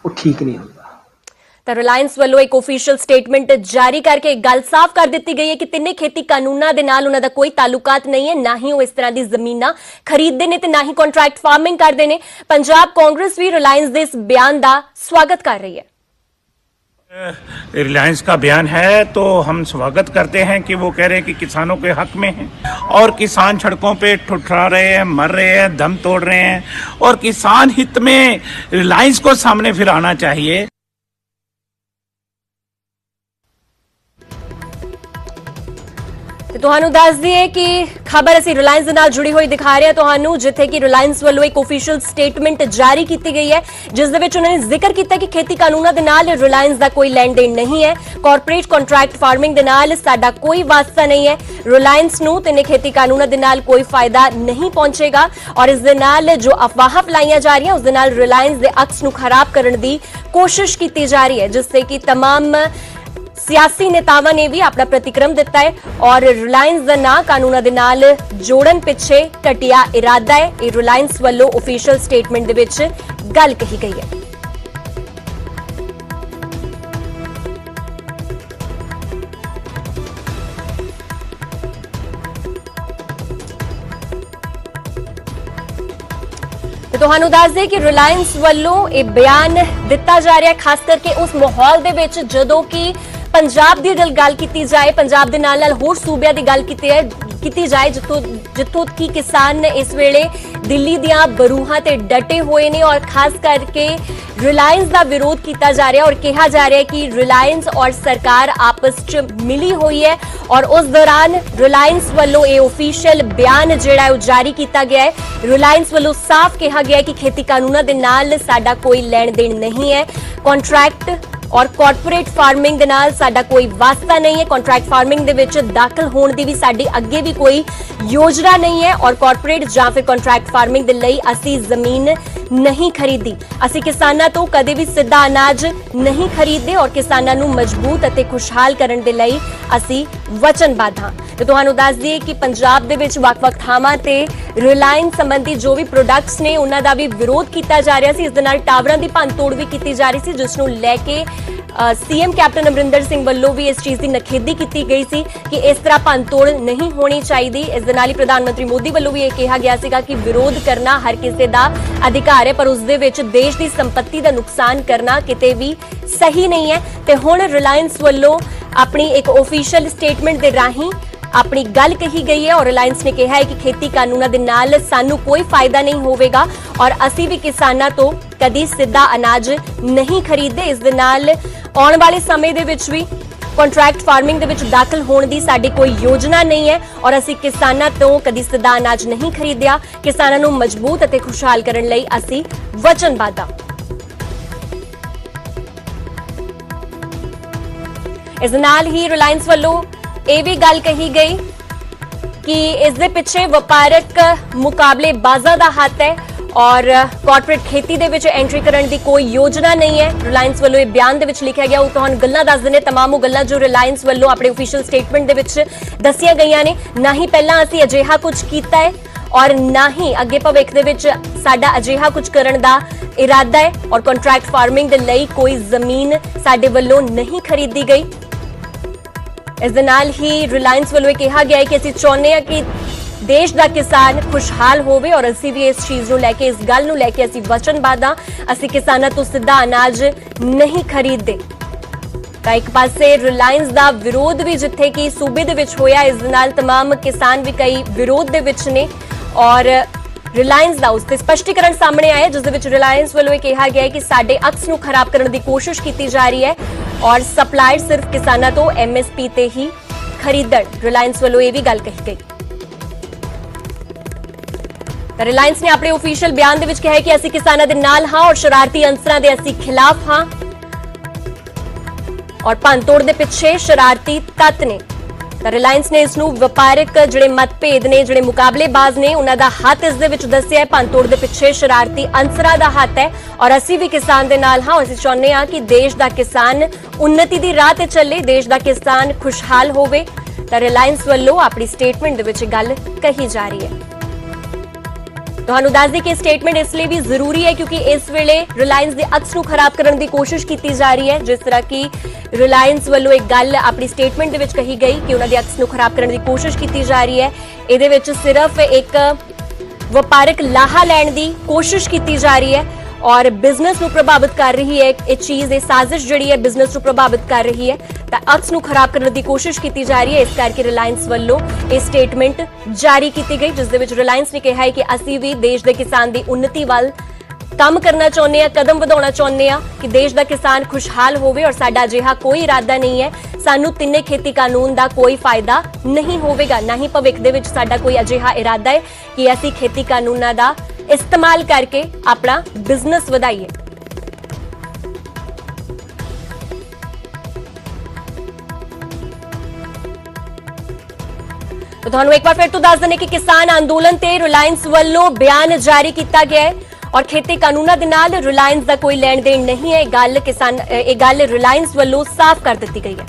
वो ठीक नहीं होता। ਤਾਂ ਰਿਲਾਇੰਸ ਵੱਲੋਂ ਇੱਕ ਆਫੀਸ਼ੀਅਲ ਸਟੇਟਮੈਂਟ ਜਾਰੀ ਕਰਕੇ ਇੱਕ ਗੱਲ ਸਾਫ਼ ਕਰ ਦਿੱਤੀ ਗਈ ਹੈ ਕਿ ਤਿੰਨੇ ਖੇਤੀ ਕਾਨੂੰਨਾਂ ਦੇ ਨਾਲ ਉਹਨਾਂ ਦਾ ਕੋਈ ਤਾਲੁਕਾਤ ਨਹੀਂ ਹੈ, ਨਾ ਹੀ ਉਹ ਇਸ ਤਰ੍ਹਾਂ ਦੀ ਜ਼ਮੀਨਾਂ ਖਰੀਦਦੇ ਨੇ ਤੇ ਨਾ ਹੀ ਕੰਟਰੈਕਟ ਫਾਰਮਿੰਗ ਕਰਦੇ ਨੇ। ਪੰਜਾਬ ਕਾਂਗਰਸ ਵੀ ਰਿਲਾਇੰਸ ਦੇ ਇਸ ਬਿਆਨ ਦਾ ਸਵਾਗਤ ਕਰ ਰਹੀ है। रिलायंस का बयान है तो हम स्वागत करते हैं कि वो कह रहे हैं कि किसानों के हक में हैं और किसान सड़कों पे ठुठरा रहे हैं, मर रहे हैं, दम तोड़ रहे हैं और किसान हित में रिलायंस को सामने फिर आना चाहिए। ਤੁਹਾਨੂੰ ਦੱਸ ਦਈਏ ਕਿ ਖਬਰ ਅਸੀਂ ਰਿਲਾਇੰਸ ਦੇ ਨਾਲ ਜੁੜੀ ਹੋਈ ਦਿਖਾ ਰਹੇ ਹਾਂ ਤੁਹਾਨੂੰ, ਜਿੱਥੇ ਕਿ ਰਿਲਾਇੰਸ ਵੱਲੋਂ ਇੱਕ ਆਫੀਸ਼ੀਅਲ ਸਟੇਟਮੈਂਟ ਜਾਰੀ ਕੀਤੀ ਗਈ ਹੈ ਜਿਸ ਦੇ ਵਿੱਚ ਉਹਨਾਂ ਨੇ ਜ਼ਿਕਰ ਕੀਤਾ ਕਿ ਖੇਤੀ ਕਾਨੂੰਨਾਂ ਦੇ ਨਾਲ ਰਿਲਾਇੰਸ ਦਾ ਕੋਈ ਲੈਣ ਦੇਣ ਨਹੀਂ ਹੈ, ਕਾਰਪੋਰੇਟ ਕੰਟਰੈਕਟ ਫਾਰਮਿੰਗ ਦੇ ਨਾਲ ਸਾਡਾ ਕੋਈ ਵਾਸਤਾ ਨਹੀਂ ਹੈ, ਰਿਲਾਇੰਸ ਨੂੰ ਤਿੰਨੇ ਖੇਤੀ ਕਾਨੂੰਨਾਂ ਦੇ ਨਾਲ ਕੋਈ ਫਾਇਦਾ ਨਹੀਂ ਪਹੁੰਚੇਗਾ ਔਰ ਇਸ ਦੇ ਨਾਲ ਜੋ ਅਫਵਾਹਾਂ ਫੈਲਾਈਆਂ ਜਾ ਰਹੀਆਂ ਉਸ ਦੇ ਨਾਲ ਰਿਲਾਇੰਸ ਦੇ ਅਕਸ ਨੂੰ ਖਰਾਬ ਕਰਨ ਦੀ ਕੋਸ਼ਿਸ਼ ਕੀਤੀ ਜਾ ਰਹੀ ਹੈ, ਜਿਸ ਤੇ ਕਿ तमाम सियासी नेतावां ने भी अपना प्रतिक्रम दिता है और रिलायंस का नाम कानूनों के नाल जोड़न पिछे घटिया इरादा है। ये रिलायंस वालों ऑफिशियल स्टेटमेंट दे विच गल कही गई है। ਤੁਹਾਨੂੰ ਦੱਸ ਦੇ ਕਿ ਰਿਲਾਇੰਸ ਵੱਲੋਂ ਇਹ ਬਿਆਨ ਦਿੱਤਾ ਜਾ ਰਿਹਾ ਖਾਸ ਕਰਕੇ ਉਸ ਮਾਹੌਲ ਦੇ ਵਿੱਚ ਜਦੋਂ ਕਿ ਪੰਜਾਬ ਦੀ ਗੱਲ ਕੀਤੀ ਜਾਏ, ਪੰਜਾਬ ਦੇ ਨਾਲ ਨਾਲ ਹੋਰ ਸੂਬਿਆਂ ਦੀ ਗੱਲ ਕੀਤੀ ਜਾਏ ਜਿੱਥੋਂ ਕਿ ਕਿਸਾਨ ਇਸ ਵੇਲੇ ਦਿੱਲੀ ਦੀਆਂ ਬਰੂਹਾਂ ਤੇ ਡਟੇ ਹੋਏ ਨੇ ਔਰ ਖਾਸ ਕਰਕੇ ਰਿਲਾयंस ਦਾ ਵਿਰੋਧ ਕੀਤਾ ਜਾ ਰਿਹਾ ਔਰ ਕਿਹਾ ਜਾ ਰਿਹਾ ਕਿ ਰਿਲਾयंस ਔਰ ਸਰਕਾਰ ਆਪਸ ਚ ਮਿਲੀ ਹੋਈ ਹੈ ਔਰ ਉਸ ਦੌਰਾਨ ਰਿਲਾयंस ਵੱਲੋਂ ਇਹ ਆਫੀਸ਼ੀਅਲ ਬਿਆਨ ਜਿਹੜਾ ਉਹ ਜਾਰੀ ਕੀਤਾ ਗਿਆ ਹੈ। ਰਿਲਾयंस ਵੱਲੋਂ ਸਾਫ਼ ਕਿਹਾ ਗਿਆ ਕਿ ਖੇਤੀ ਕਾਨੂੰਨਾਂ ਦੇ ਨਾਲ ਸਾਡਾ ਕੋਈ ਲੈਣ ਦੇਣ ਨਹੀਂ ਹੈ, ਕੰਟਰੈਕਟ और कॉर्पोरेट फार्मिंग दे नाल साडा कोई वास्ता नहीं है, कॉन्ट्रैक्ट फार्मिंग दे विच दाखल होण दी भी साडी अगे भी कोई योजना नहीं है और कॉर्पोरेट जां फिर कॉन्ट्रैक्ट फार्मिंग दे लई असी जमीन नहीं खरीदी, असी किसानां तो कदे भी सीधा अनाज नहीं खरीददे और किसानां नूं मजबूत अते खुशहाल करन दे लई असी वचनबद्ध हां। ते तुहानूं दस दईए कि पंजाब दे विच वख-वख थावां ते रिलायंस संबंधी जो भी प्रोडक्ट्स ने उन्हां दा भी विरोध कीता जा रिहा सी, इस दे नाल टावरां दी भंन-तोड़ भी कीती जा रही सी जिस नूं लैके सीएम कैप्टन अमरिंदर सिंह ਵੱਲੋਂ भी इस चीज की नखेदी की गई सी कि इस तरह भंन-तोड़ नहीं होनी चाहिए। इस दे नाल ही प्रधानमंत्री मोदी ਵੱਲੋਂ भी यह कहा गया सीगा कि विरोध करना हर किसी का अधिकार है पर उस दे विच देश की संपत्ति का नुकसान करना किते भी सही नहीं है। ते हुण रिलायंस ਵੱਲੋਂ अपनी एक ऑफिशियल स्टेटमेंट के राही अपनी गल कही गई है और रिलायंस ने कहा है कि खेती कानूनों के नाल सानू कोई फायदा नहीं होवेगा और असी भी किसानां तो कदी सीधा अनाज नहीं खरीदते। इस दे नाल आने वाले समय दे विच भी कॉन्ट्रैक्ट फार्मिंग दे विच दाखल होने की साडी कोई योजना नहीं है और असी किसानां तो कदी सीधा अनाज नहीं खरीदिया, किसानां नूं मजबूत अते खुशहाल करन लई असी वचनबद्ध हां। इस दे नाल ही रिलायंस ਵੱਲੋਂ ਇਹ ਵੀ ਗੱਲ ਕਹੀ ਗਈ ਕਿ ਇਸ ਦੇ ਪਿੱਛੇ ਵਪਾਰਕ ਮੁਕਾਬਲੇਬਾਜ਼ਾਂ ਦਾ ਹੱਥ ਹੈ ਔਰ ਕਾਰਪੋਰੇਟ ਖੇਤੀ ਦੇ ਵਿੱਚ ਐਂਟਰੀ ਕਰਨ ਦੀ ਕੋਈ ਯੋਜਨਾ ਨਹੀਂ ਹੈ। ਰਿਲਾयंस ਵੱਲੋਂ ਇਹ ਬਿਆਨ ਦੇ ਵਿੱਚ ਲਿਖਿਆ ਗਿਆ ਉਹ ਤੁਹਾਨੂੰ ਗੱਲਾਂ ਦੱਸ ਦਿੰਦੇ तमाम ਉਹ ਗੱਲਾਂ ਜੋ ਰਿਲਾयंस ਵੱਲੋਂ ਆਪਣੇ ਅਫੀਸ਼ੀਅਲ ਸਟੇਟਮੈਂਟ ਦੇ ਵਿੱਚ ਦੱਸੀਆਂ ਗਈਆਂ ਨੇ। ਨਾ ਹੀ ਪਹਿਲਾਂ ਅਸੀਂ ਅਜਿਹਾ ਕੁਝ ਕੀਤਾ ਹੈ ਔਰ ਨਾ ਹੀ ਅੱਗੇ ਭਵਿੱਖ ਦੇ ਵਿੱਚ ਸਾਡਾ ਅਜਿਹਾ ਕੁਝ ਕਰਨ ਦਾ ਇਰਾਦਾ ਹੈ ਔਰ ਕੰਟਰੈਕਟ ਫਾਰਮਿੰਗ ਦੇ ਲਈ ਕੋਈ ਜ਼ਮੀਨ ਸਾਡੇ ਵੱਲੋਂ ਨਹੀਂ ਖਰੀਦੀ ਗਈ। इस दे नाल ही रिलायंस ਵੱਲੋਂ ਇਹ ਕਿਹਾ ਗਿਆ ਹੈ ਕਿ ਅਸੀਂ ਚਾਹੁੰਦੇ ਹਾਂ ਕਿ ਦੇਸ਼ ਦਾ ਕਿਸਾਨ ਖੁਸ਼ਹਾਲ ਹੋਵੇ ਔਰ ਅਸੀਂ ਵੀ ਇਸ ਚੀਜ਼ ਨੂੰ ਲੈ ਕੇ ਇਸ ਗੱਲ ਨੂੰ ਲੈ ਕੇ ਅਸੀਂ ਵਚਨਬੱਧ ਹਾਂ, ਅਸੀਂ ਕਿਸਾਨਾਂ ਤੋਂ ਸਿੱਧਾ ਅਨਾਜ ਨਹੀਂ ਖਰੀਦਦੇ। ਤਾਂ ਇੱਕ ਪਾਸੇ ਰਿਲਾयंस ਦਾ ਵਿਰੋਧ ਵੀ ਜਿੱਥੇ ਕਿ ਸੂਬੇ ਦੇ ਵਿੱਚ ਹੋਇਆ, ਇਸ ਦੇ ਨਾਲ तमाम ਕਿਸਾਨ ਵੀ ਕਈ ਵਿਰੋਧ ਦੇ ਵਿੱਚ ਨੇ ਔਰ रिलायंस ਦਾ ਉਸ ਤੇ ਸਪਸ਼ਟੀਕਰਨ ਸਾਹਮਣੇ ਆਇਆ ਜਿਸ ਦੇ ਵਿੱਚ ਰਿਲਾयंस ਵੱਲੋਂ ਇਹ ਕਿਹਾ ਗਿਆ ਹੈ ਕਿ ਸਾਡੇ ਅਕਸ ਨੂੰ ਖਰਾਬ ਕਰਨ ਦੀ ਕੋਸ਼ਿਸ਼ ਕੀਤੀ ਜਾ ਰਹੀ ਹੈ और सप्लायर सिर्फ किसानों तो MSP ते ही खरीदण। रिलायंस वालों ये भी गल कही गई। रिलायंस ने अपने ऑफिशियल बयान दे विच कहा है कि असी किसानों दे नाल हां और शरारती अंसरां दे असी खिलाफ हां और भंन-तोड़ दे पिछे शरारती तत्त ने। रिलायंस ने इसनूं वपारक जिहड़े मतभेद ने जिहड़े मुकाबलेबाज ने उन्हां दा हत्थ इस दे विच दस्सिआ है, भंन-तोड़ दे पिछे शरारती अंसरां दा हत्थ है और असी भी किसान दे नाल हां। असी चाहुंदे हां कि देश दा किसान उन्नति दी राह ते चले, देश दा किसान खुशहाल होवे। तां रिलायंस वल्लों अपनी स्टेटमेंट दे विच गल कही जा रही है। ਤੁਹਾਨੂੰ ਦੱਸ ਦਈਏ ਕਿ ਸਟੇਟਮੈਂਟ ਇਸ ਲਈ ਵੀ ਜ਼ਰੂਰੀ ਹੈ ਕਿਉਂਕਿ ਇਸ ਵੇਲੇ ਰਿਲਾਇੰਸ ਦੇ ਅਕਸ ਨੂੰ ਖਰਾਬ ਕਰਨ ਦੀ ਕੋਸ਼ਿਸ਼ ਕੀਤੀ ਜਾ ਰਹੀ ਹੈ। ਜਿਸ ਤਰ੍ਹਾਂ ਕਿ ਰਿਲਾਇੰਸ ਵੱਲੋਂ ਇੱਕ ਗੱਲ ਆਪਣੀ ਸਟੇਟਮੈਂਟ ਦੇ ਵਿੱਚ ਕਹੀ ਗਈ ਕਿ ਉਹਨਾਂ ਦੇ ਅਕਸ ਨੂੰ ਖਰਾਬ ਕਰਨ ਦੀ ਕੋਸ਼ਿਸ਼ ਕੀਤੀ ਜਾ ਰਹੀ ਹੈ। ਇਹਦੇ ਵਿੱਚ ਸਿਰਫ ਇੱਕ ਵਪਾਰਕ ਲਾਹਾ ਲੈਣ ਦੀ ਕੋਸ਼ਿਸ਼ ਕੀਤੀ ਜਾ ਰਹੀ ਹੈ ਔਰ ਬਿਜ਼ਨਸ ਨੂੰ ਪ੍ਰਭਾਵਿਤ ਕਰ ਰਹੀ ਹੈ। ਇਹ ਚੀਜ਼, ਇਹ ਸਾਜ਼ਿਸ਼ ਜਿਹੜੀ ਹੈ ਬਿਜ਼ਨਸ ਨੂੰ ਪ੍ਰਭਾਵਿਤ ਕਰ ਰਹੀ ਹੈ ਤਾਂ ਅਕਸ ਨੂੰ ਖਰਾਬ ਕਰਨ ਦੀ ਕੋਸ਼ਿਸ਼ ਕੀਤੀ ਜਾ ਰਹੀ ਹੈ। ਇਸ ਕਰਕੇ ਰਿਲਾਇੰਸ ਵੱਲੋਂ ਇਹ ਸਟੇਟਮੈਂਟ ਜਾਰੀ ਕੀਤੀ ਗਈ ਜਿਸ ਦੇ ਵਿੱਚ ਰਿਲਾਇੰਸ ਨੇ ਕਿਹਾ ਹੈ ਕਿ ਅਸੀਂ ਵੀ ਦੇਸ਼ ਦੇ ਕਿਸਾਨ ਦੀ ਉન્નਤੀ ਵੱਲ ਕੰਮ ਕਰਨਾ ਚਾਹੁੰਦੇ ਆ, ਕਦਮ ਵਧਾਉਣਾ ਚਾਹੁੰਦੇ ਆ ਕਿ ਦੇਸ਼ ਦਾ ਕਿਸਾਨ ਖੁਸ਼ਹਾਲ ਹੋਵੇ ਔਰ ਸਾਡਾ ਅਜਿਹਾ ਕੋਈ ਇਰਾਦਾ ਨਹੀਂ ਹੈ। ਸਾਨੂੰ ਤਿੰਨੇ ਖੇਤੀ ਕਾਨੂੰਨ ਦਾ ਕੋਈ ਫਾਇਦਾ ਨਹੀਂ ਹੋਵੇਗਾ, ਨਾ ਹੀ ਭਵਿੱਖ ਦੇ ਵਿੱਚ ਸਾਡਾ ਕੋਈ ਅਜਿਹਾ ਇਰਾਦਾ ਹੈ ਕਿ ਅਸੀਂ ਖੇਤੀ ਕਾਨੂੰਨਾਂ ਦਾ ਇਸਤੇਮਾਲ ਕਰਕੇ ਆਪਣਾ ਬਿਜ਼ਨਸ ਵਧਾਈਏ। तो ਤੁਹਾਨੂੰ ਇੱਕ ਵਾਰ ਫਿਰ ਤੋਂ ਦੱਸ ਦਿੰਦੇ ਕਿ ਕਿਸਾਨ ਅੰਦੋਲਨ ਤੇ ਰਿਲਾਇੰਸ ਵੱਲੋਂ ਬਿਆਨ ਜਾਰੀ ਕੀਤਾ ਗਿਆ ਹੈ ਔਰ ਖੇਤੀ ਕਾਨੂੰਨਾਂ ਦੇ ਨਾਲ ਰਿਲਾਇੰਸ ਦਾ ਕੋਈ ਲੈਣ ਦੇਣ ਨਹੀਂ ਹੈ। ਇਹ ਗੱਲ ਰਿਲਾਇੰਸ ਵੱਲੋਂ ਸਾਫ਼ ਕਰ ਦਿੱਤੀ ਗਈ ਹੈ।